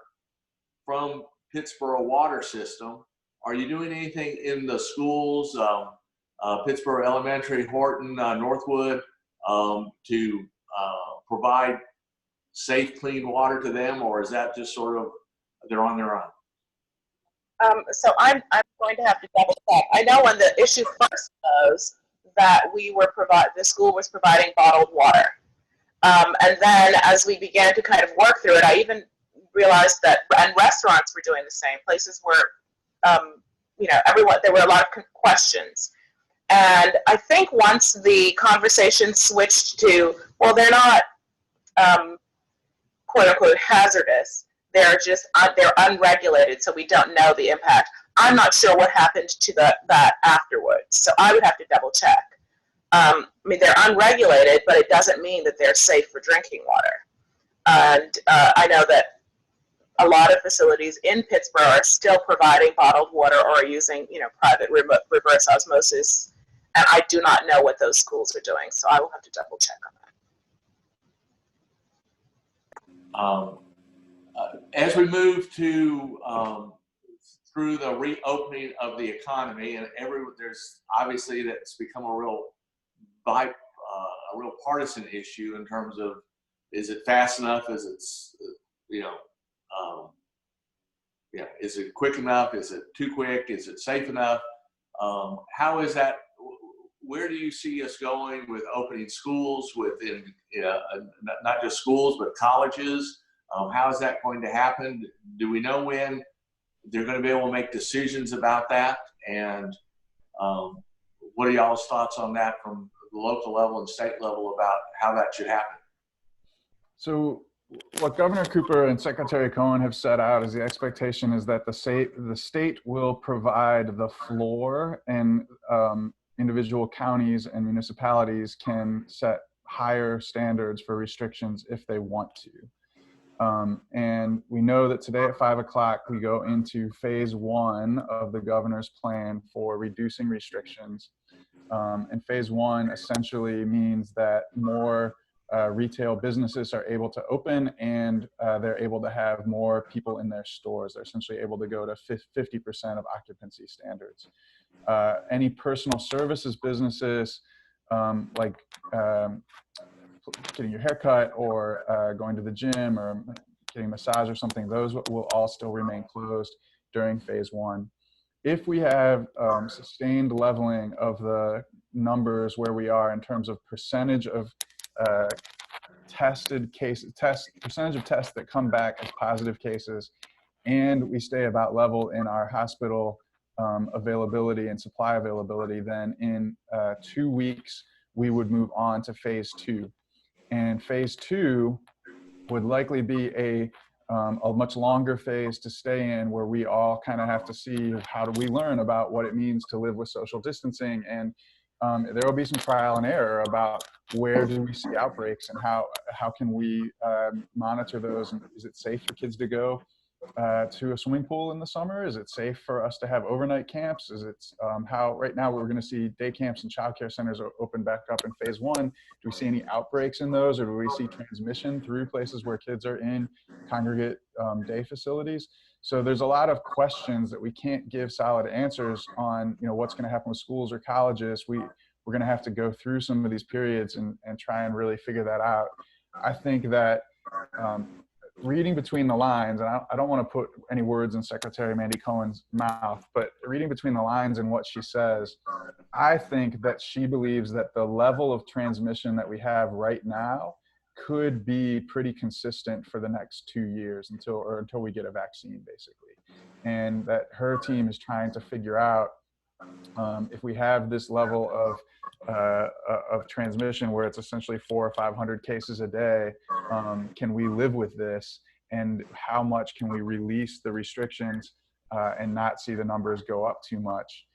from Pittsburgh water system. Are you doing anything in the schools, Pittsburgh Elementary, Horton, Northwood, to provide safe, clean water to them, or is that just sort of they're on their own? So I'm going to have to double check. I know when the issue first arose that the school was providing bottled water. And then as we began to kind of work through it, I even realized that, and restaurants were doing the same. Places where, there were a lot of questions. And I think once the conversation switched to, well, they're not, quote unquote, hazardous. They're unregulated, so we don't know the impact. I'm not sure what happened to that afterwards, so I would have to double check. I mean, they're unregulated, but it doesn't mean that they're safe for drinking water. And I know that a lot of facilities in Pittsburgh are still providing bottled water or are using, private reverse osmosis. And I do not know what those schools are doing, so I will have to double check on that. As we move to through the reopening of the economy, and there's obviously that's become a real partisan issue in terms of, is it fast enough? Is it is it quick enough? Is it too quick? Is it safe enough? How is that? Where do you see us going with opening schools within, not just schools, but colleges? How is that going to happen? Do we know when they're going to be able to make decisions about that? And what are y'all's thoughts on that from the local level and state level about how that should happen? So what Governor Cooper and Secretary Cohen have set out is the expectation is that the state will provide the floor, and individual counties and municipalities can set higher standards for restrictions if they want to. And we know that today at 5 o'clock, we go into phase 1 of the governor's plan for reducing restrictions. And phase 1 essentially means that more retail businesses are able to open, and they're able to have more people in their stores. They're essentially able to go to 50% of occupancy standards. Any personal services businesses like getting your hair cut or going to the gym or getting a massage or something, those will all still remain closed during phase 1. If we have sustained leveling of the numbers where we are in terms of percentage of tested cases, percentage of tests that come back as positive cases, and we stay about level in our hospital availability and supply availability, then in 2 weeks, we would move on to phase 2. And phase 2 would likely be a much longer phase to stay in, where we all kind of have to see how do we learn about what it means to live with social distancing. And there will be some trial and error about where do we see outbreaks and how can we monitor those. And is it safe for kids to go to a swimming pool in the summer? Is it safe for us to have overnight camps? Is it how right now we're going to see day camps and childcare centers open back up in phase 1? Do we see any outbreaks in those, or do we see transmission through places where kids are in congregate day facilities? So there's a lot of questions that we can't give solid answers on, what's going to happen with schools or colleges. We're going to have to go through some of these periods and try and really figure that out. I think that reading between the lines, and I don't want to put any words in Secretary Mandy Cohen's mouth, but reading between the lines in what she says, I think that she believes that the level of transmission that we have right now could be pretty consistent for the next 2 years until we get a vaccine, basically. And that her team is trying to figure out if we have this level of transmission where it's essentially 400 or 500 cases a day, can we live with this? And how much can we release the restrictions and not see the numbers go up too much?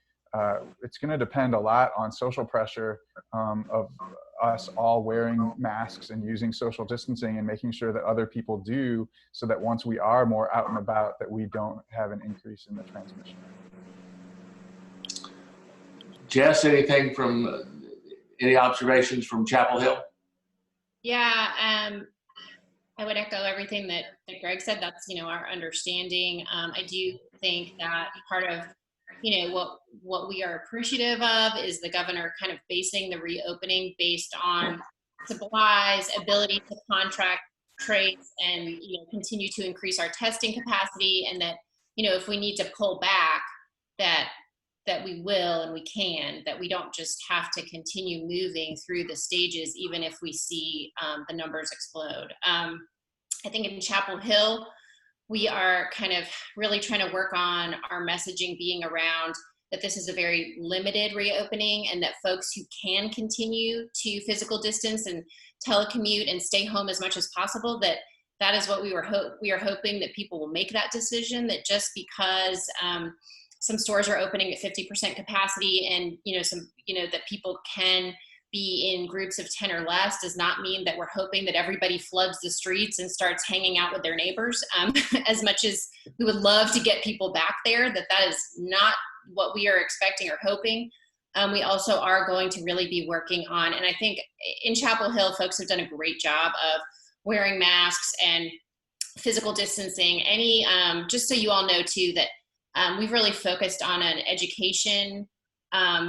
It's going to depend a lot on social pressure of us all wearing masks and using social distancing and making sure that other people do, so that once we are more out and about, that we don't have an increase in the transmission. Jess, anything from any observations from Chapel Hill? Yeah, I would echo everything that Greg said. That's, our understanding. I do think that part of, what we are appreciative of is the governor kind of basing the reopening based on supplies, ability to contract, trace, and, continue to increase our testing capacity. And that, if we need to pull back, that we will and we can, that we don't just have to continue moving through the stages, even if we see the numbers explode. I think in Chapel Hill, we are kind of really trying to work on our messaging being around that this is a very limited reopening, and that folks who can continue to physical distance and telecommute and stay home as much as possible, that is what we are hoping that people will make that decision, that just because some stores are opening at 50% capacity and, that people can be in groups of 10 or less does not mean that we're hoping that everybody floods the streets and starts hanging out with their neighbors. As much as we would love to get people back there, that is not what we are expecting or hoping. We also are going to really be working on, and I think in Chapel Hill, folks have done a great job of wearing masks and physical distancing. Just so you all know too, that we've really focused on an education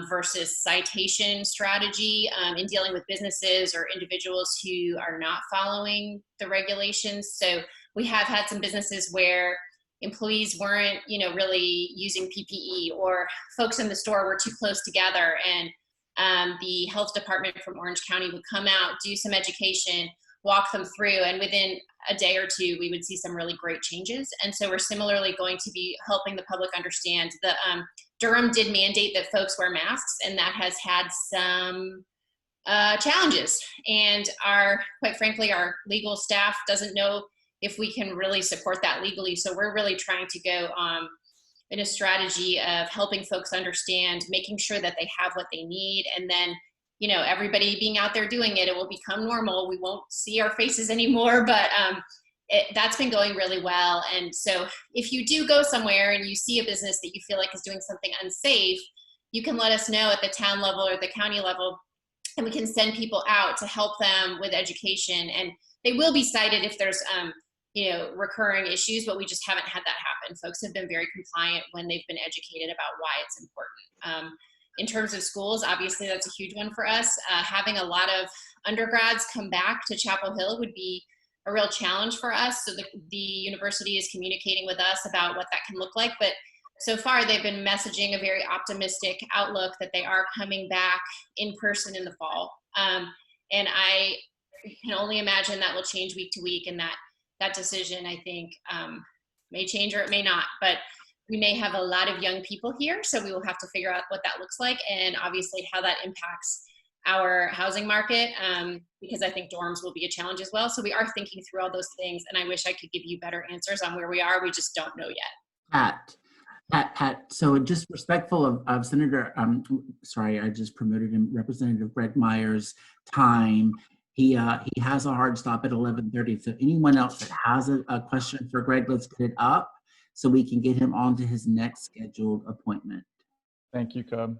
versus citation strategy in dealing with businesses or individuals who are not following the regulations. So we have had some businesses where employees weren't, really using PPE, or folks in the store were too close together, and the health department from Orange County would come out, do some education, walk them through, and within a day or two, we would see some really great changes. And so we're similarly going to be helping the public understand that Durham did mandate that folks wear masks, and that has had some challenges. And quite frankly, our legal staff doesn't know if we can really support that legally. So we're really trying to go in a strategy of helping folks understand, making sure that they have what they need, and then everybody being out there doing it, it will become normal. We won't see our faces anymore, but that's been going really well. And so if you do go somewhere and you see a business that you feel like is doing something unsafe, you can let us know at the town level or the county level, and we can send people out to help them with education. And they will be cited if there's recurring issues, but we just haven't had that happen. Folks have been very compliant when they've been educated about why it's important. In terms of schools, obviously that's a huge one for us. Having a lot of undergrads come back to Chapel Hill would be a real challenge for us. So the university is communicating with us about what that can look like. But so far they've been messaging a very optimistic outlook that they are coming back in person in the fall. And I can only imagine that will change week to week, and that decision, I think, may change or it may not. But we may have a lot of young people here, so we will have to figure out what that looks like, and obviously how that impacts our housing market, because I think dorms will be a challenge as well. So we are thinking through all those things, and I wish I could give you better answers on where we are. We just don't know yet. Pat, so just respectful of Senator, sorry, I just promoted him, Representative Greg Myers' time. He has a hard stop at 11:30. So anyone else that has a question for Greg, let's get it up so we can get him on to his next scheduled appointment. Thank you, Cub.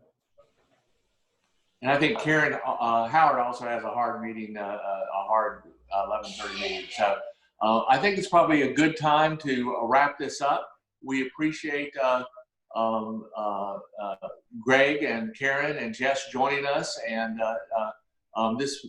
And I think Karen Howard also has a hard meeting, a hard 11:30 meeting. So I think it's probably a good time to wrap this up. We appreciate Greg and Karen and Jess joining us. And this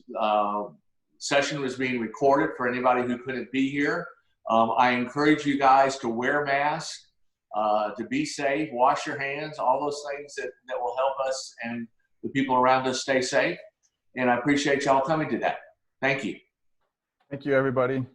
session was being recorded for anybody who couldn't be here. I encourage you guys to wear masks, to be safe, wash your hands, all those things that will help us and the people around us stay safe. And I appreciate y'all coming today. Thank you. Thank you, everybody.